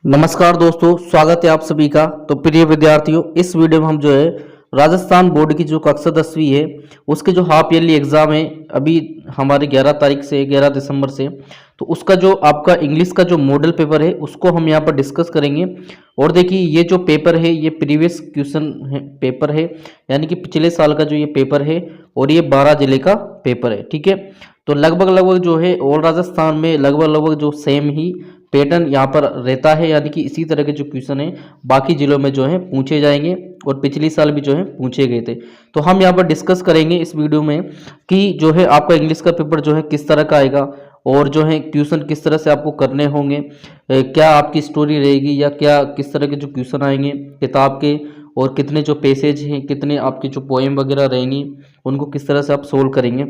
नमस्कार दोस्तों, स्वागत है आप सभी का। तो प्रिय विद्यार्थियों, इस वीडियो में हम जो है राजस्थान बोर्ड की जो कक्षा 10वीं है उसके जो हाफ ईयरली एग्जाम है अभी हमारे 11 तारीख से 11 दिसंबर से, तो उसका जो आपका इंग्लिश का जो मॉडल पेपर है उसको हम यहाँ पर डिस्कस करेंगे। और देखिए, ये जो पेपर है ये प्रीवियस क्वेश्चन पेपर है, यानी कि पिछले साल का जो ये पेपर है, और ये 12 जिले का पेपर है। ठीक है, तो लगभग जो है ऑल राजस्थान में लगभग जो सेम ही पैटर्न यहाँ पर रहता है, यानी कि इसी तरह के जो क्वेश्चन है बाकी जिलों में जो है पूछे जाएंगे और पिछले साल भी जो है पूछे गए थे। तो हम यहाँ पर डिस्कस करेंगे इस वीडियो में कि जो है आपका इंग्लिश का पेपर जो है किस तरह का आएगा और जो है क्वेश्चन किस तरह से आपको करने होंगे, क्या आपकी स्टोरी रहेगी या क्या किस तरह के जो क्वेश्चन आएंगे किताब के, और कितने जो पेसेज हैं, कितने आपके जो पोएम वगैरह रहेंगी उनको किस तरह से आप सोल्व करेंगे।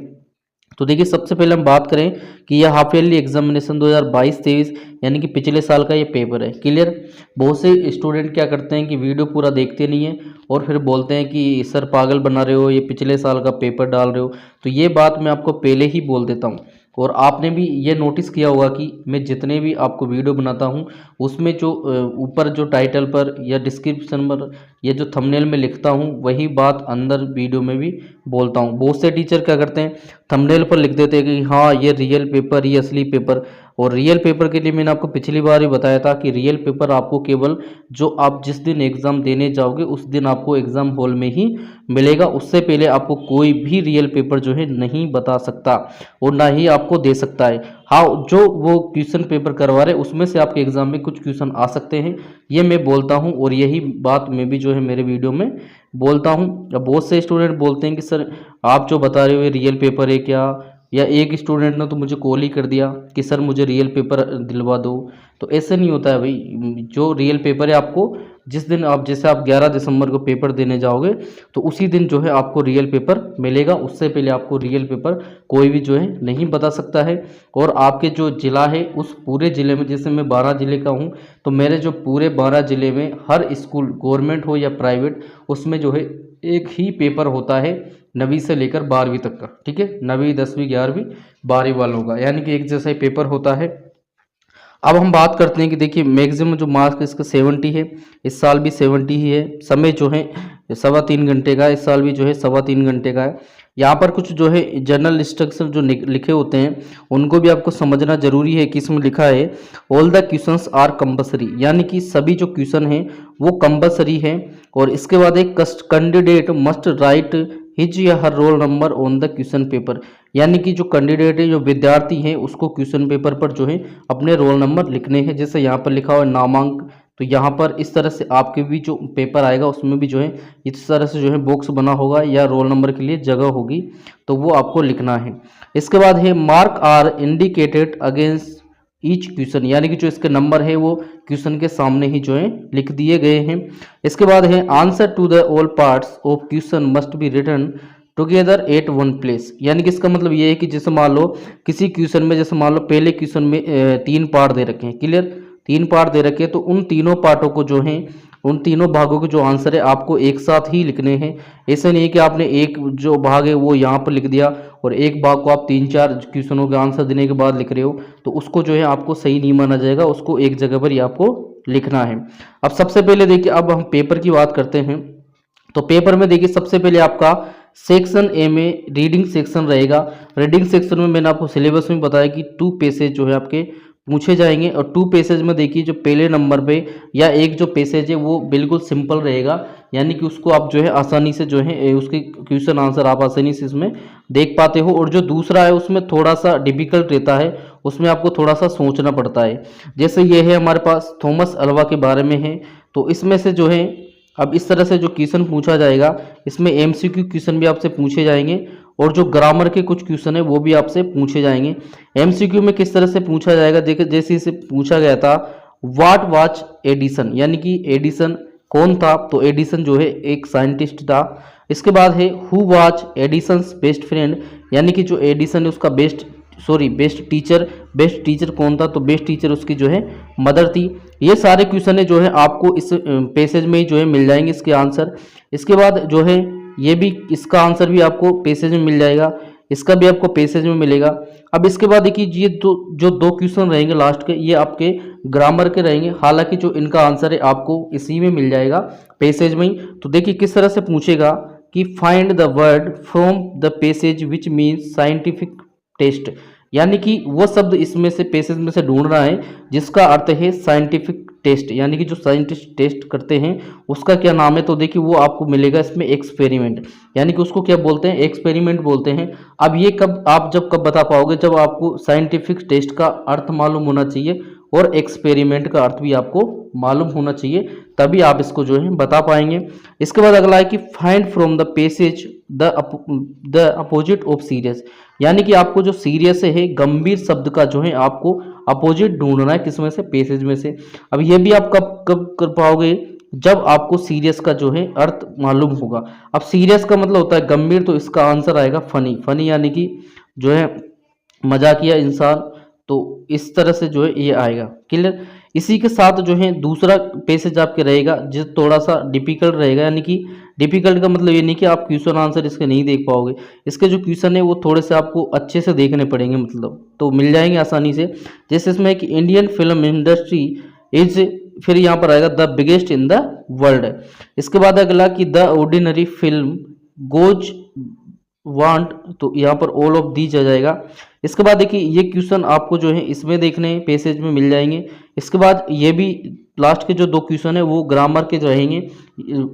तो देखिए, सबसे पहले हम बात करें कि यह हाफ ईयरली एग्जामिनेशन 2022-23 यानी कि पिछले साल का ये पेपर है। क्लियर। बहुत से स्टूडेंट क्या करते हैं कि वीडियो पूरा देखते नहीं है और फिर बोलते हैं कि सर पागल बना रहे हो, ये पिछले साल का पेपर डाल रहे हो। तो ये बात मैं आपको पहले ही बोल देता हूँ। और आपने भी ये नोटिस किया होगा कि मैं जितने भी आपको वीडियो बनाता हूँ उसमें जो ऊपर जो टाइटल पर या डिस्क्रिप्शन पर या जो थंबनेल में लिखता हूँ वही बात अंदर वीडियो में भी बोलता हूँ। बहुत से टीचर क्या करते हैं, थंबनेल पर लिख देते हैं कि हाँ ये रियल पेपर, ये असली पेपर। और रियल पेपर के लिए मैंने आपको पिछली बार ही बताया था कि रियल पेपर आपको केवल जो आप जिस दिन एग्ज़ाम देने जाओगे उस दिन आपको एग्ज़ाम हॉल में ही मिलेगा। उससे पहले आपको कोई भी रियल पेपर जो है नहीं बता सकता और ना ही आपको दे सकता है। हाँ, जो वो क्वेश्चन पेपर करवा रहे उसमें से आपके एग्ज़ाम में कुछ क्वेश्चन आ सकते हैं, ये मैं बोलता हूँ और यही बात मैं भी जो है मेरे वीडियो में बोलता हूँ। बहुत से स्टूडेंट बोलते हैं कि सर आप जो बता रहे हो ये रियल पेपर है क्या, या एक स्टूडेंट ने तो मुझे कॉल ही कर दिया कि सर मुझे रियल पेपर दिलवा दो। तो ऐसे नहीं होता है भाई। जो रियल पेपर है आपको जिस दिन आप जैसे आप 11 दिसंबर को पेपर देने जाओगे तो उसी दिन जो है आपको रियल पेपर मिलेगा। उससे पहले आपको रियल पेपर कोई भी जो है नहीं बता सकता है। और आपके जो ज़िला है उस पूरे ज़िले में, जैसे मैं 12 ज़िले का हूँ, तो मेरे जो पूरे 12 ज़िले में हर स्कूल गवर्नमेंट हो या प्राइवेट उसमें जो है एक ही पेपर होता है 9वीं से लेकर 12वीं तक का। ठीक है, 9वीं 10वीं 11वीं 12वीं वालों का, यानी कि एक जैसा ही पेपर होता है। अब हम बात करते हैं कि देखिए मैक्सिमम जो मार्क्स इसका 70 है, इस साल भी 70 ही है। समय जो है 3.25 घंटे का, इस साल भी जो है 3.25 घंटे का है। यहाँ पर कुछ जो है जनरल इंस्ट्रक्शन जो लिखे होते हैं उनको भी आपको समझना जरूरी है कि इसमें लिखा है all the questions are compulsory, यानी कि सभी जो क्वेश्चन हैं वो कंपलसरी है। और इसके बाद एक कैंडिडेट मस्ट राइट हिज या her roll number on the question paper, यानी कि जो कैंडिडेट है, जो विद्यार्थी है, उसको क्वेश्चन पेपर पर जो है अपने रोल नंबर लिखने हैं। जैसे यहाँ पर लिखा हुआ है नामांक, तो यहाँ पर इस तरह से आपके भी जो पेपर आएगा उसमें भी जो है इस तरह से जो है बॉक्स बना होगा या रोल नंबर के लिए जगह होगी, तो वो आपको लिखना है। इसके बाद है mark are indicated against each question, यानी कि जो इसके नंबर है वो क्वेश्चन के सामने ही जो है लिख दिए गए हैं। इसके बाद है answer to the all parts of question must be written together at one place, यानी कि इसका मतलब ये है कि जैसे मान लो किसी क्वेश्चन में, जैसे मान लो पहले क्वेश्चन में 3 पार्ट दे रखे हैं। क्लियर, 3 पार्ट दे रखे हैं, तो उन तीनों पार्टों को जो है, उन तीनों भागों के जो आंसर है आपको एक साथ ही लिखने हैं। ऐसे नहीं कि आपने एक जो भाग है वो यहाँ पर लिख दिया और एक भाग को आप 3-4 क्वेश्चनों के आंसर देने के बाद लिख रहे हो, तो उसको जो है आपको सही नहीं माना जाएगा। उसको एक जगह पर ही आपको लिखना है। अब सबसे पहले देखिए, अब हम पेपर की बात करते हैं। तो पेपर में देखिए सबसे पहले आपका सेक्शन ए में रीडिंग सेक्शन रहेगा। रीडिंग सेक्शन में मैंने आपको सिलेबस में बताया कि 2 पैसेज जो है आपके पूछे जाएंगे। और 2 पैसेज में देखिए जो पहले नंबर पे या एक जो पैसेज है वो बिल्कुल सिंपल रहेगा, यानी कि उसको आप जो है आसानी से जो है उसके क्वेश्चन आंसर आप आसानी से इसमें देख पाते हो। और जो दूसरा है उसमें थोड़ा सा डिफिकल्ट रहता है, उसमें आपको थोड़ा सा सोचना पड़ता है। जैसे ये है हमारे पास थॉमस अल्वा के बारे में है, तो इसमें से जो है अब इस तरह से जो क्वेश्चन पूछा जाएगा इसमें एमसीक्यू क्वेश्चन भी आपसे पूछे जाएंगे और जो ग्रामर के कुछ क्वेश्चन है वो भी आपसे पूछे जाएंगे। एमसीक्यू में किस तरह से पूछा जाएगा, देखिए जैसे इसे पूछा गया था व्हाट वाज एडिसन, यानी कि एडिसन कौन था, तो एडिसन जो है एक साइंटिस्ट था। इसके बाद है who was Edison's best friend, यानी कि जो एडिसन है उसका बेस्ट टीचर कौन था, तो बेस्ट टीचर उसकी जो है मदर थी। ये सारे क्वेश्चन है जो है आपको इस पैसेज में ही जो है मिल जाएंगे इसके आंसर। इसके बाद जो है ये भी इसका आंसर भी आपको पैसेज में मिल जाएगा। इसका भी आपको पैसेज में मिलेगा। अब इसके बाद देखिए ये जो दो क्वेश्चन रहेंगे लास्ट के, ये आपके ग्रामर के रहेंगे। हालांकि जो इनका आंसर है आपको इसी में मिल जाएगा पैसेज में ही। तो देखिए किस तरह से पूछेगा कि find the word from the passage which means scientific test, यानी कि वो शब्द इसमें से पैसेज में से ढूंढना है जिसका अर्थ है साइंटिफिक टेस्ट, यानी कि जो साइंटिस्ट टेस्ट करते हैं उसका क्या नाम है। तो देखिए वो आपको मिलेगा इसमें एक्सपेरिमेंट, यानी कि उसको क्या बोलते हैं, एक्सपेरिमेंट बोलते हैं। अब ये कब बता पाओगे, जब आपको साइंटिफिक टेस्ट का अर्थ मालूम होना चाहिए और एक्सपेरिमेंट का अर्थ भी आपको मालूम होना चाहिए, तभी आप इसको जो है बता पाएंगे। इसके बाद अगला है कि find from the passage the opposite of serious, यानी कि आपको जो सीरियस है गंभीर शब्द का जो है आपको अपोजिट ढूंढना है, किसमें से, पैसेज में से। अब ये भी आप कब कर पाओगे, जब आपको सीरियस का जो है अर्थ मालूम होगा। अब सीरियस का मतलब होता है गंभीर, तो इसका आंसर आएगा फनी। फनी यानी कि जो है मजाकिया इंसान, तो इस तरह से जो है ये आएगा। क्लियर। इसी के साथ जो है दूसरा पैसेज आपके रहेगा जो थोड़ा सा डिफिकल्ट रहेगा, यानी कि डिफिकल्ट का मतलब ये नहीं कि आप क्वेश्चन आंसर इसके नहीं देख पाओगे, इसके जो क्वेश्चन है वो थोड़े से आपको अच्छे से देखने पड़ेंगे, मतलब तो मिल जाएंगे आसानी से। जैसे इसमें कि इंडियन फिल्म इंडस्ट्री इज, फिर यहाँ पर आएगा the biggest in the world. इसके बाद अगला कि the ordinary film goes want, तो यहाँ पर ऑल ऑफ दीज आ जाएगा। इसके बाद देखिए ये क्वेश्चन आपको जो है इसमें देखने पैसेज में मिल जाएंगे। इसके बाद ये भी लास्ट के जो दो क्वेश्चन है वो ग्रामर के रहेंगे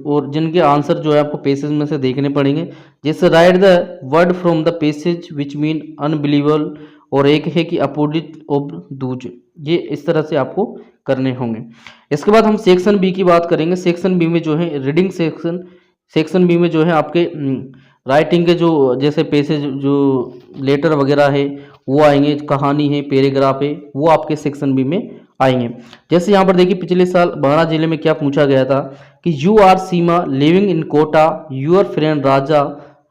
और जिनके आंसर जो है आपको पैसेज में से देखने पड़ेंगे। जैसे right the word from the passage which mean unbelievable, और एक है कि अपोजिट ऑफ दूज, ये इस तरह से आपको करने होंगे। इसके बाद हम सेक्शन बी की बात करेंगे। सेक्शन बी में जो है रीडिंग सेक्शन बी में जो है आपके राइटिंग के जो जैसे पैसेज जो लेटर वगैरह है वो आएंगे, कहानी है, पैराग्राफ है, वो आपके सेक्शन बी में आएंगे। जैसे यहाँ पर देखिए पिछले साल बारां जिले में क्या पूछा गया था कि you are Seema living in Kota, your friend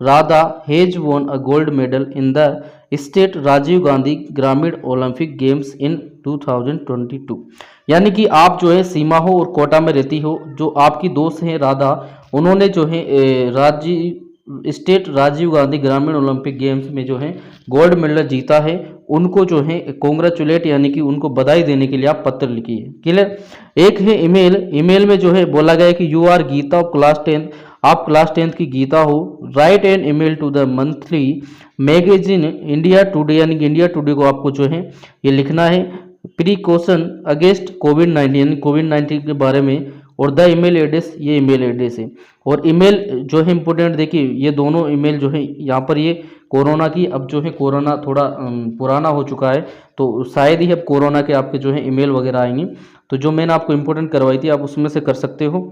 Radha has won a gold medal in the state Rajiv Gandhi Grameen Olympic games इन 2022, यानी कि आप जो है सीमा हो और कोटा में रहती हो, जो आपकी दोस्त हैं राधा, उन्होंने जो है state Rajiv Gandhi Grameen Olympic games में जो है गोल्ड मेडल जीता है। उनको जो है कॉन्ग्रेचुलेट, यानी कि उनको बधाई देने के लिए आप पत्र लिखिए। क्लियर। एक है ईमेल में जो है बोला गया है कि you are Geeta of class 10, आप क्लास 10 की गीता हो। Write an email to the monthly magazine India Today, यानी कि इंडिया टुडे को आपको जो है ये लिखना है प्रिकॉशन अगेंस्ट कोविड-19, यानी कोविड-19 के बारे में। और द ईमेल एड्रेस, ये ईमेल एड्रेस है। और ईमेल जो है इंपॉर्टेंट, देखिए ये दोनों ईमेल जो है यहाँ पर ये कोरोना की, अब जो है कोरोना थोड़ा पुराना हो चुका है, तो शायद ही अब कोरोना के आपके जो है ईमेल वगैरह आएंगे। तो जो मैंने आपको इंपॉर्टेंट करवाई थी आप उसमें से कर सकते हो।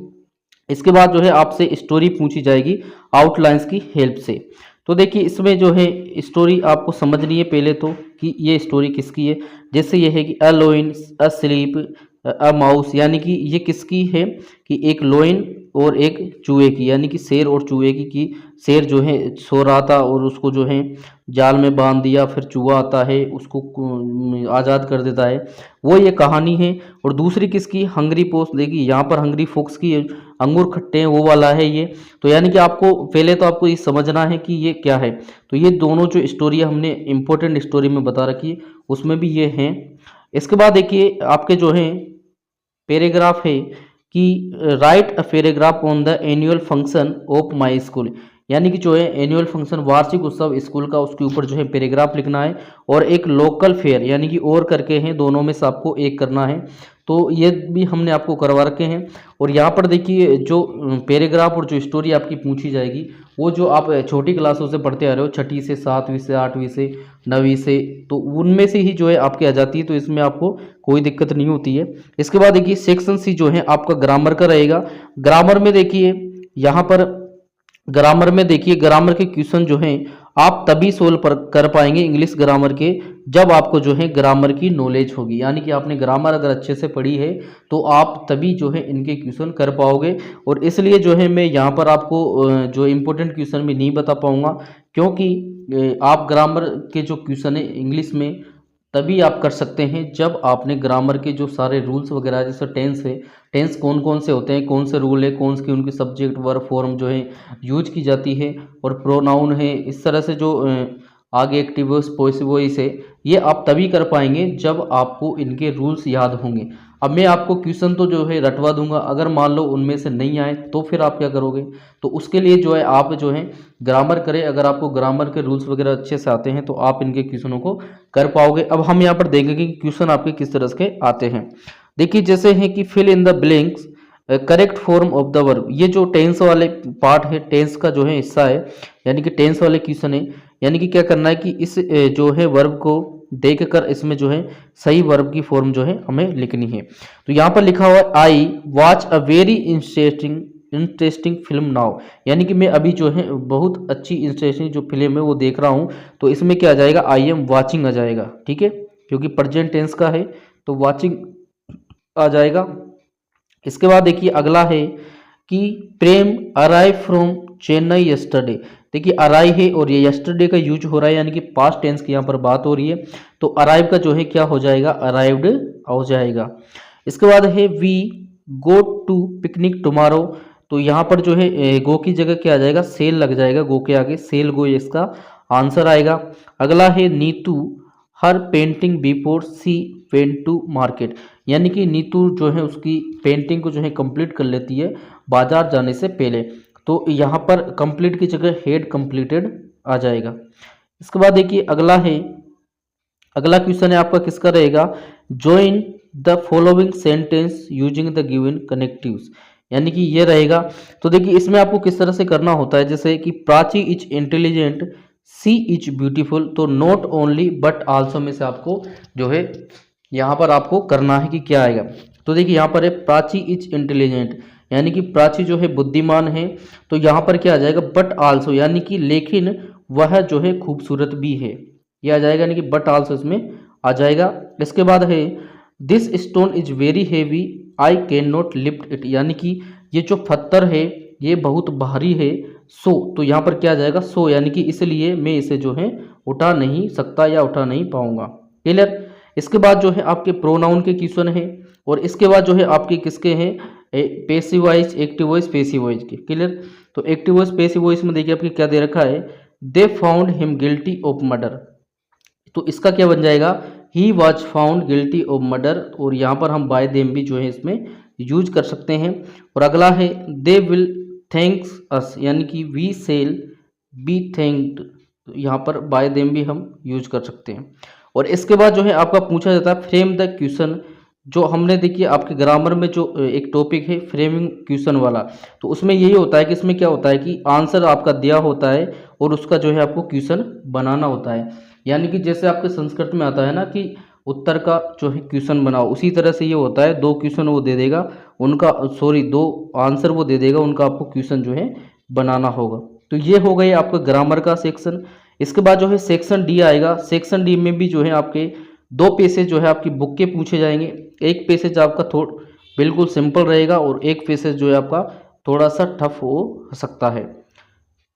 इसके बाद जो है आपसे स्टोरी पूछी जाएगी आउटलाइंस की हेल्प से। तो देखिए इसमें जो है स्टोरी आपको समझनी है पहले तो कि ये स्टोरी किसकी है। जैसे ये है कि a lion a sleep a mouse, यानी कि ये किसकी है कि एक लोइन और एक चूहे की, यानी कि शेर और चूहे की शेर जो है सो रहा था और उसको जो है जाल में बांध दिया, फिर चूहा आता है उसको आज़ाद कर देता है, वो ये कहानी है। और दूसरी किसकी, हंग्री पोस्ट, देखिए यहाँ पर हंग्री फॉक्स की अंगूर खट्टे हैं वो वाला है ये। तो यानी कि आपको पहले तो आपको ये समझना है कि ये क्या है। तो ये दोनों जो स्टोरी हमने इंपॉर्टेंट स्टोरी में बता रखी है उसमें भी ये हैं। इसके बाद देखिए आपके जो है पैराग्राफ है कि right a paragraph on the annual function of my school, यानी कि जो है एनुअल फंक्शन वार्षिक उत्सव स्कूल का, उसके ऊपर जो है पैराग्राफ लिखना है। और एक लोकल फेयर, यानी कि और करके हैं, दोनों में से आपको एक करना है। तो ये भी हमने आपको करवा रखे हैं। और यहाँ पर देखिए जो पैराग्राफ और जो स्टोरी आपकी पूछी जाएगी वो जो आप छोटी क्लासों से पढ़ते आ रहे हो, 6ठी से 7वीं से 8वीं से 9वीं से, तो उनमें से ही जो है आपके आ जाती है, तो इसमें आपको कोई दिक्कत नहीं होती है। इसके बाद देखिए सेक्शन सी जो है आपका ग्रामर का रहेगा। ग्रामर में देखिए यहाँ पर ग्रामर में देखिए ग्रामर के क्वेश्चन जो हैं आप तभी सोल्व कर पाएंगे इंग्लिश ग्रामर के जब आपको जो है ग्रामर की नॉलेज होगी, यानी कि आपने ग्रामर अगर अच्छे से पढ़ी है तो आप तभी जो है इनके क्वेश्चन कर पाओगे। और इसलिए जो है मैं यहाँ पर आपको जो इम्पोर्टेंट क्वेश्चन में नहीं बता पाऊँगा, क्योंकि आप ग्रामर के जो क्वेश्चन है इंग्लिश में तभी आप कर सकते हैं जब आपने ग्रामर के जो सारे रूल्स वगैरह, जैसे टेंस है, टेंस कौन कौन से होते हैं, कौन से रूल है, कौन सी उनकी सब्जेक्ट वर्ब फॉर्म जो है यूज की जाती है, और प्रोनाउन है, इस तरह से जो आगे एक्टिव वॉइस पैसिव वॉइस है, ये आप तभी कर पाएंगे जब आपको इनके रूल्स याद होंगे। अब मैं आपको क्वेश्चन तो जो है रटवा दूंगा, अगर मान लो उनमें से नहीं आए तो फिर आप क्या करोगे? तो उसके लिए जो है आप जो है ग्रामर करें। अगर आपको ग्रामर के रूल्स वगैरह अच्छे से आते हैं तो आप इनके क्वेश्चनों को कर पाओगे। अब हम यहाँ पर देखेंगे कि क्वेश्चन आपके किस तरह के आते हैं। देखिए जैसे है कि fill in the blanks correct form of the verb. ये जो टेंस वाले पार्ट है, टेंस का जो है हिस्सा है, यानी कि टेंस वाले क्वेश्चन है। यानी कि क्या करना है कि इस जो है वर्ब को देख कर इसमें जो है सही वर्ब की फॉर्म जो है हमें लिखनी है। तो यहाँ पर लिखा हुआ है I watch a very interesting film now, यानी कि मैं अभी जो है बहुत अच्छी इंटरेस्टिंग जो फिल्म है वो देख रहा हूँ। तो इसमें क्या आ जाएगा? आई एम वॉचिंग आ जाएगा, ठीक है, क्योंकि प्रेजेंट टेंस का है तो वॉचिंग आ जाएगा। इसके बाद देखिए अगला है कि प्रेम अराइव फ्रॉम चेन्नई यस्टरडे। देखिए अराइव है और ये यस्टरडे का यूज हो रहा है, यानी कि पास्ट टेंस की यहाँ पर बात हो रही है। तो अराइव का जो है क्या हो जाएगा? अराइव्ड हो जाएगा। इसके बाद है we go to picnic tomorrow. तो यहाँ पर जो है गो की जगह क्या आ जाएगा? सेल लग जाएगा, गो के आगे सेल गो इसका आंसर आएगा। अगला है Neetu her painting before she went to market, यानी कि नीतू जो है उसकी पेंटिंग को जो है कंप्लीट कर लेती है बाजार जाने से पहले। तो यहाँ पर कंप्लीट की जगह हेड कंप्लीटेड आ जाएगा। इसके बाद देखिए अगला है, अगला क्वेश्चन है आपका किसका रहेगा? Join the following sentence using the given connectives, यानी कि ये रहेगा। तो देखिए इसमें आपको किस तरह से करना होता है, जैसे कि Prachi is intelligent, she is beautiful. तो नॉट ओनली बट आल्सो में से आपको जो है यहाँ पर आपको करना है कि क्या आएगा। तो देखिए यहाँ पर है प्राची इज इंटेलिजेंट, यानी कि प्राची जो है बुद्धिमान है। तो यहाँ पर क्या आ जाएगा? बट आल्सो, यानी कि लेकिन वह जो है खूबसूरत भी है, ये आ जाएगा, यानी कि बट आल्सो इसमें आ जाएगा। इसके बाद है this stone is very heavy I can not lift it, यानी कि ये जो पत्थर है ये बहुत भारी है। सो तो यहाँ पर क्या आ जाएगा? सो, यानी कि इसलिए मैं इसे जो है उठा नहीं सकता या उठा नहीं पाऊंगा। क्लियर? इसके बाद जो है आपके प्रोनाउन के क्वेश्चन है, और इसके बाद जो है आपके किसके हैं? Passive voice, active voice, passive voice के। क्लियर? तो एक्टिव वॉइस पैसिव वॉइस में देखिए आपके क्या दे रखा है? They found him guilty of murder. तो इसका क्या बन जाएगा? He was found guilty of murder, और यहाँ पर हम बाय देम भी जो है इसमें यूज कर सकते हैं। और अगला है दे विल थैंक्स अस, यानी कि वी सेल बी थैंक्ड। यहाँ पर बाय देम भी हम यूज कर सकते हैं। और इसके बाद जो है आपका पूछा जाता है फ्रेम द क्वेश्चन। जो हमने देखिए आपके ग्रामर में जो एक टॉपिक है फ्रेमिंग क्वेश्चन वाला, तो उसमें यही होता है कि इसमें क्या होता है कि आंसर आपका दिया होता है और उसका जो है आपको क्वेश्चन बनाना होता है। यानी कि जैसे आपके संस्कृत में आता है ना कि उत्तर का जो है क्वेश्चन बनाओ, उसी तरह से ये होता है। दो क्वेश्चन वो दे देगा उनका, सॉरी दो आंसर वो दे देगा, उनका आपको क्वेश्चन जो है बनाना होगा। तो ये हो गई आपका ग्रामर का सेक्शन। इसके बाद जो है सेक्शन डी आएगा। सेक्शन डी में भी जो है आपके दो पेसेज जो है आपकी बुक के पूछे जाएंगे। एक पेसेज आपका बिल्कुल सिंपल रहेगा और एक पेसेज जो है आपका थोड़ा सा टफ हो सकता है।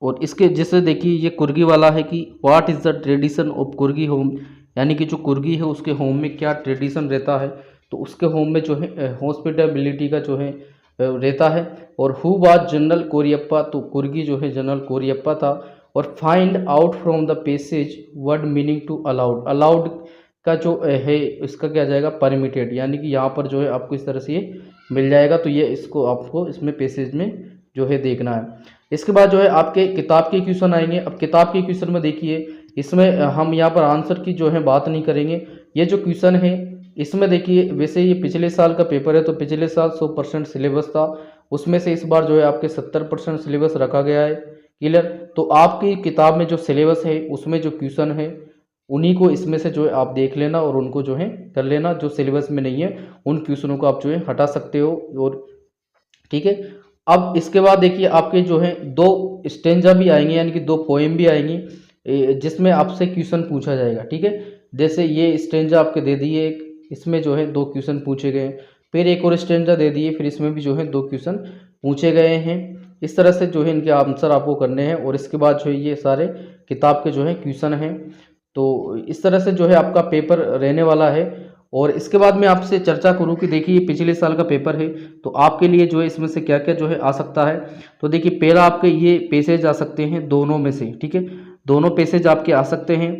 और इसके जैसे देखिए ये कुर्गी वाला है कि what is the tradition of कुर्गी home, यानी कि जो कुर्गी है उसके होम में क्या ट्रेडिशन रहता है। तो उसके होम में जो है हॉस्पिटलिटी का जो है रहता है। और हु वाज जनरल कोरियप्पा, तो कुर्गी जो है जनरल कोरियप्पा था। और find out from the passage word meaning to aloud. Aloud का जो है इसका क्या जाएगा? परमिटेड, यानी कि यहाँ पर जो है आपको इस तरह से ये मिल जाएगा। तो ये इसको आपको इसमें पैसेज में जो है देखना है। इसके बाद जो है आपके किताब के क्वेश्चन आएंगे। अब किताब के क्वेश्चन में देखिए इसमें हम यहाँ पर आंसर की जो है बात नहीं करेंगे। ये जो क्वेश्चन है इसमें देखिए वैसे ये पिछले साल का पेपर है, तो पिछले साल 100% सिलेबस था, उसमें से इस बार जो है आपके 70% सिलेबस रखा गया है। क्लियर? तो आपकी किताब में जो सिलेबस है उसमें जो क्वेश्चन है उन्हीं को इसमें से जो है आप देख लेना और उनको जो है कर लेना। जो सिलेबस में नहीं है उन क्वेश्चनों को आप जो है हटा सकते हो। और ठीक है, अब इसके बाद देखिए आपके जो है दो स्टेंजा भी आएंगे, यानी कि दो पोएम भी आएंगी जिसमें आपसे क्वेश्चन पूछा जाएगा। ठीक है, जैसे ये स्टेंजा आपके दे दिए एक, इसमें जो है दो क्वेश्चन पूछे गए, फिर एक और स्टेंजा दे दिए, फिर इसमें भी जो है दो क्वेश्चन पूछे गए हैं। इस तरह से जो है इनके आंसर आपको करने हैं। और इसके बाद जो है ये सारे किताब के जो है क्वेश्चन हैं। तो इस तरह से जो है आपका पेपर रहने वाला है। और इसके बाद मैं आपसे चर्चा करूं कि देखिए ये पिछले साल का पेपर है, तो आपके लिए जो है इसमें से क्या क्या जो है आ सकता है। तो देखिए पहला आपके ये पैसेज आ सकते हैं दोनों में से। ठीक है, दोनों पैसेज आपके आ सकते हैं।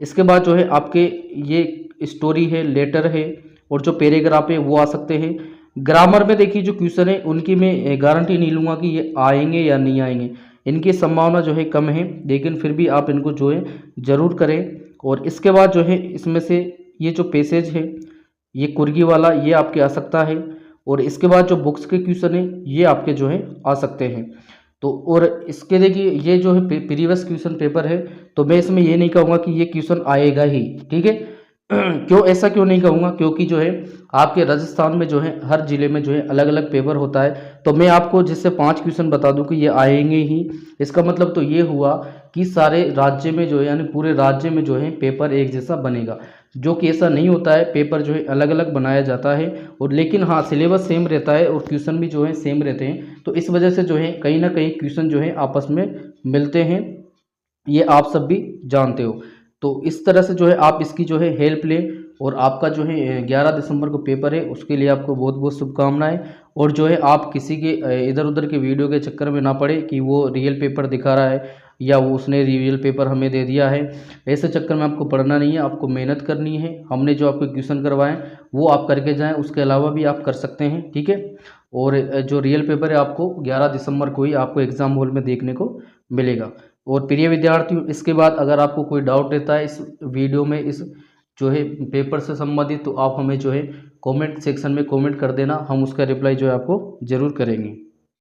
इसके बाद जो है आपके ये स्टोरी है, लेटर है और जो पैराग्राफ है वो आ सकते हैं। ग्रामर में देखिए जो क्वेश्चन है उनकी मैं गारंटी नहीं लूँगा कि ये आएंगे या नहीं आएंगे, इनकी संभावना जो है कम है, लेकिन फिर भी आप इनको जो है ज़रूर करें। और इसके बाद जो है इसमें से ये जो पैसेज है ये कुर्गी वाला ये आपके आ सकता है। और इसके बाद जो बुक्स के क्वेश्चन है ये आपके जो है आ सकते हैं। तो और इसके देखिए ये जो है प्रीवियस क्वेश्चन पेपर है, तो मैं इसमें ये नहीं कहूँगा कि ये क्वेश्चन आएगा ही, ठीक है। क्यों, ऐसा क्यों नहीं कहूँगा, क्योंकि जो है आपके राजस्थान में जो है हर जिले में जो है अलग अलग पेपर होता है। तो मैं आपको जिससे 5 क्वेश्चन बता दूं कि ये आएंगे ही, इसका मतलब तो ये हुआ कि सारे राज्य में जो है यानी पूरे राज्य में जो है पेपर एक जैसा बनेगा, जो कि ऐसा नहीं होता है। पेपर जो है अलग अलग बनाया जाता है, और लेकिन हाँ सिलेबस सेम रहता है और क्वेश्चन भी जो है सेम रहते हैं। तो इस वजह से जो है कहीं ना कहीं क्वेश्चन जो है आपस में मिलते हैं, ये आप सब भी जानते हो। तो इस तरह से जो है आप इसकी जो है हेल्प लें, और आपका जो है 11 दिसंबर को पेपर है, उसके लिए आपको बहुत बहुत शुभकामनाएं। और जो है आप किसी के इधर उधर के वीडियो के चक्कर में ना पड़े कि वो रियल पेपर दिखा रहा है या वो उसने रियल पेपर हमें दे दिया है, ऐसे चक्कर में आपको पढ़ना नहीं है, आपको मेहनत करनी है। हमने जो आपको क्वेश्चन करवाएं वो आप करके जाएं, उसके अलावा भी आप कर सकते हैं, ठीक है। और जो रियल पेपर है आपको 11 दिसंबर को ही आपको एग्ज़ाम हॉल में देखने को मिलेगा। और प्रिय विद्यार्थियों, इसके बाद अगर आपको कोई डाउट रहता है इस वीडियो में, इस जो है पेपर से संबंधित, तो आप हमें जो है कमेंट सेक्शन में कमेंट कर देना, हम उसका रिप्लाई जो है आपको ज़रूर करेंगे।